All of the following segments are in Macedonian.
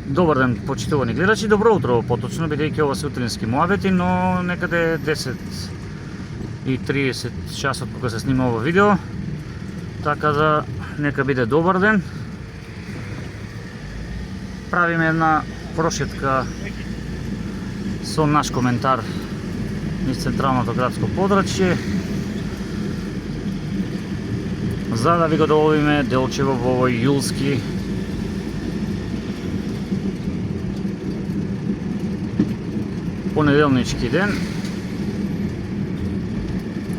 Добар ден, почитувани гледачи, добро утро поточно, бидејќи ова се утрински муабети, но некаде 10:30 часот кога се снима ова видео, така да нека биде добар ден. Правиме една прошетка со наш коментар низ централното градско подрачје, за да ви го доловиме Делчево во овој јулски понеделнички ден,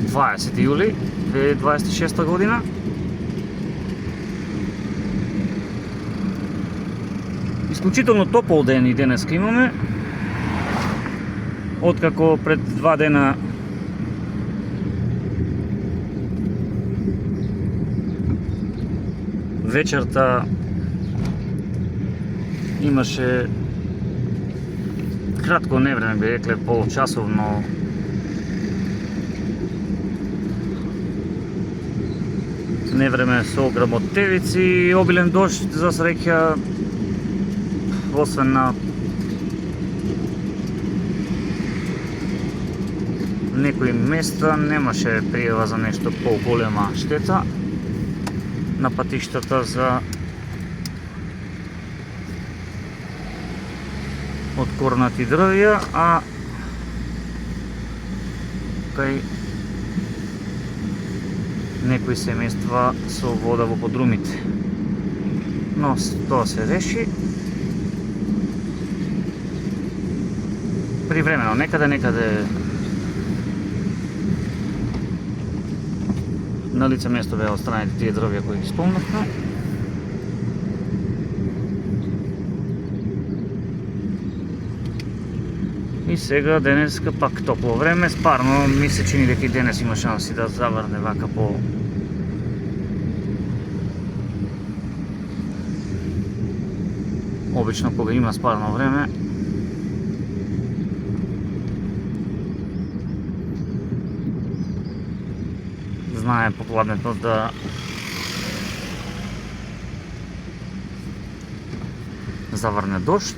20 јули 2026 година. Исклучително топол ден и денеска имаме, откако пред 2 дена вечерта имаше кратко невреме, би рекле полчасовно невреме со грамотевици и обилен дожд. За среќа, освен на некои места, немаше пријава за нешто поголема штета на патиштата за откорнати дрвја, а кај некои семејства со вода во подрумите. Но тоа се реши привремено, некаде на лице место беа отстранети тие дрвја кои ги спомнавме. И сега денеска пак топло време, спарно ми се чини дека и денес има шанси да заврне вака по обично кога има спарно време. Знае попладнето да заврне дожд.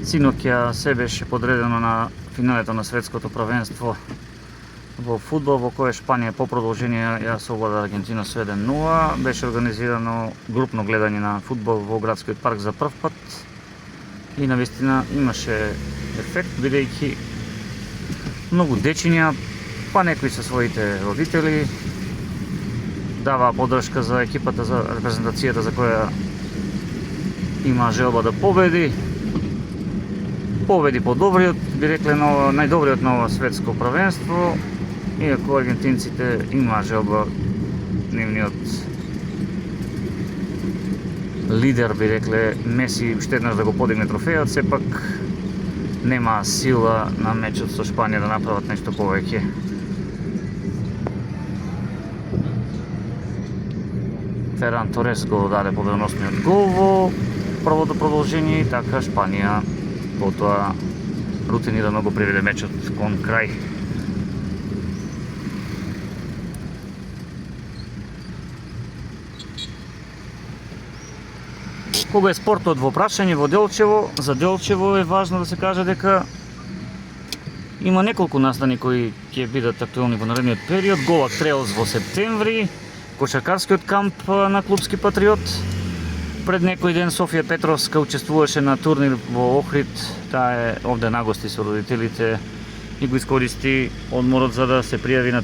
Синоќа се беше подредено на финалето на светското првенство во фудбал, во кое Шпанија по продолжение ја совлада Аргентина со 1-0. Беше организирано групно гледање на фудбал во градскиот парк за прв пат и навистина имаше ефект, бидејќи многу дечиња, па некои со своите родители, даваа поддршка за екипата, за репрезентацијата за која има желба да победи по добриот, би рекле најдобриот на ова светско првенство, иако аргентинците има желба нивниот лидер, би рекле Меси, уште еднаш да го подигне трофејот, сепак нема сила на мечот со Шпанија да направат нешто повеќе. Феран Торес го даде победоносниот гол во првото продолжение и така Шпанија потоа рутинирано го приведе мечот кон крај. Кога е спортот во прашање во Делчево, за Делчево е важно да се каже дека има неколку настани кои ќе бидат актуелни во наредниот период. Голак треоз во септември, кошаркарскиот камп на Клубски патриот. Пред некој ден Софија Петровска учествуваше на турнир во Охрид, таа е овде нагости со родителите и го искористи одморот за да се пријави на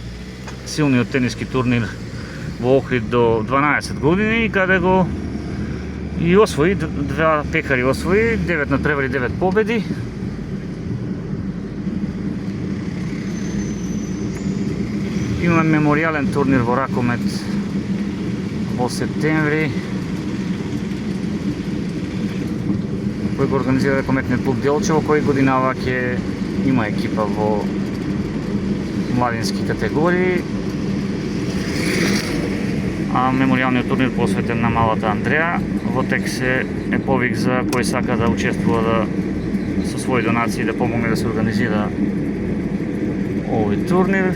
силниот тениски турнир во Охрид до 12 години, каде го и освои, два пекари освои, 9 надпревари, 9 победи. Има меморијален турнир во ракомет во септември, кој го организира ракометниот клуб Делчево, кој годинава ќе има екипа во младински категории, а меморијалниот турнир посветен на малата Андреа. Во тек се е повик за кој сака да учествува со своји донации да помогне да се организира овој турнир.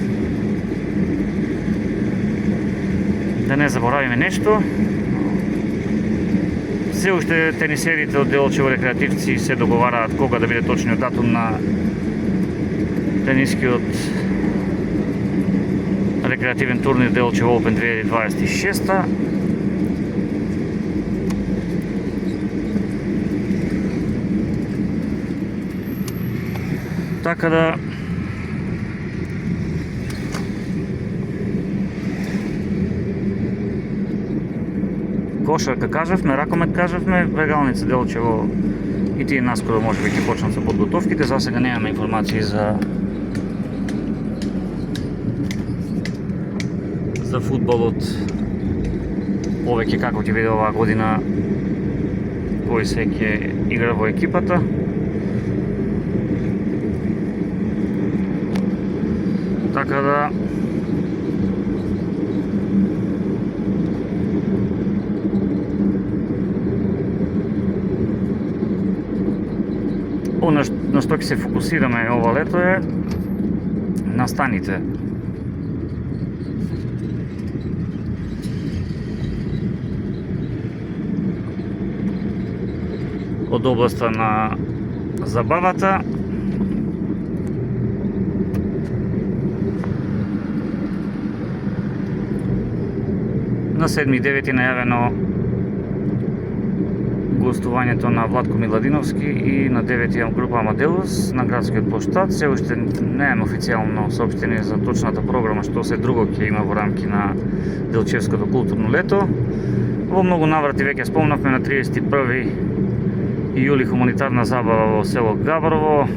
Да не заборавиме нешто, Се уште тенисерите од Делчево рекреативци се договараат кога да биде точниот датум на тенискиот рекреативен турнир Делчево Open 2026. Така да кошарка кажавме, ракомет кажавме, бегалница Делчево и тие наскоро може би ќе почнат со подготовките. За сега немаме информации за фудбалот, повеќе како ќе биде оваа година, кој се ќе игра во екипата. Така да она на што ќе се фокусираме ова лето е настаните. Од областа на забавата, на 7.9 најавено гостувањето на Владко Миладиновски и на 9 група Амаделус на градскиот плоштад. Се уште немаме официјално соопштение за точната програма што се друго ќе има во рамки на Делчевското културно лето. Во многу наврати веќе спомнавме на 31 јули хуманитарна забава во село Габрово,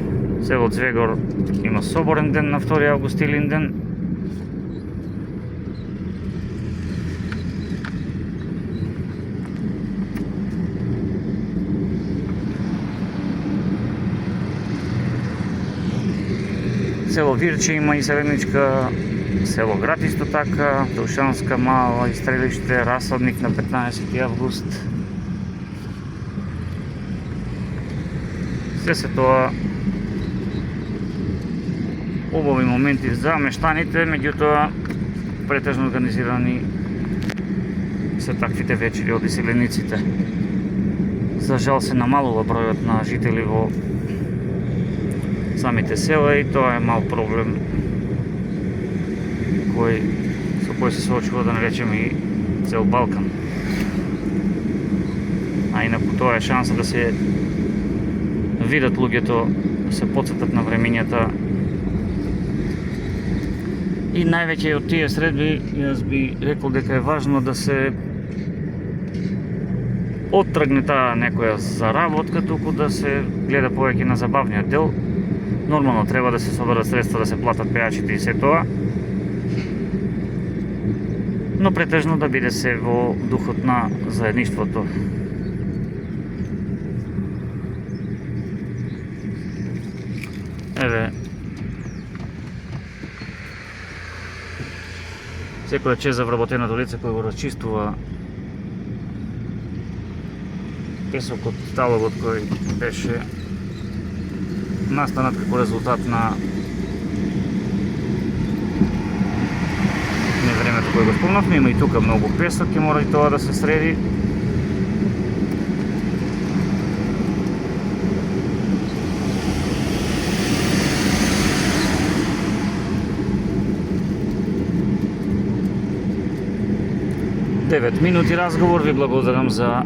село Звегор има соборен ден на 2 август Илинден. Село Вирче има и селеничка, село Град исто така, Душанска мала истрелиште, Расадник на 15 август. Се тоа убави моменти за мештаните, меѓутоа претежно организирани се таквите вечери од иселениците. За жал се намалува бројот на жители во самите села и тоа е мал проблем со кој се соочува, да не речеме, и цел Балкан. А инаку тоа е шанса да се видат луѓето, да се потсетат на времењата. И највеќе од тие средби, јас би рекол дека е важно да се оттргне таа некоја заработка, туку да се гледа повеќе на забавниот дел. Нормално треба да се соберат средства да се платат пејачите и се тоа, но претежно да биде се во духот на заедништвото. Еве, секоја чест за вработеното лице кој го расчистува песокот, талогот кој беше настанат како резултат на невремето кој го спомнавме. Има и тука многу песок, ќе мора и тоа да се среди. Девет минути разговор, ви благодарам за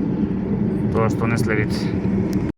тоа што не следите.